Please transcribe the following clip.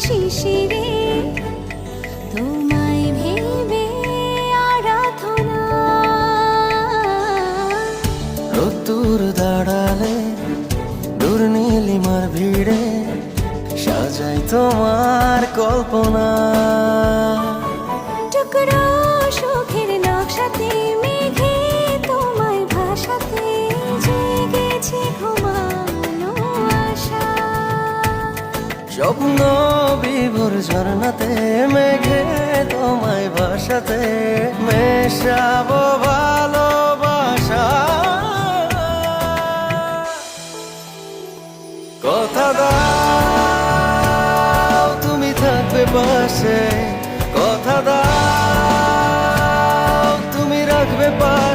শিশিরে তোমায় ভেবে আরাধনা। রোদ্দুর দাঁড়ালে দূর নীলিমার ভিড়ে সাজাই তোমার কল্পনা। টুকরো সুখের নকশাতে মেঘে তোমায় ভাসাতে জেগেছে ঘুমানো আশা। স্বপ্ন বিভোর ঝরনাতে মেঘে তোমায় ভাসাতে মেশাবো ভালোবাসা। কথা দাও তুমি থাকবে পাশে, কথা দাও তুমি রাখবে পাশে।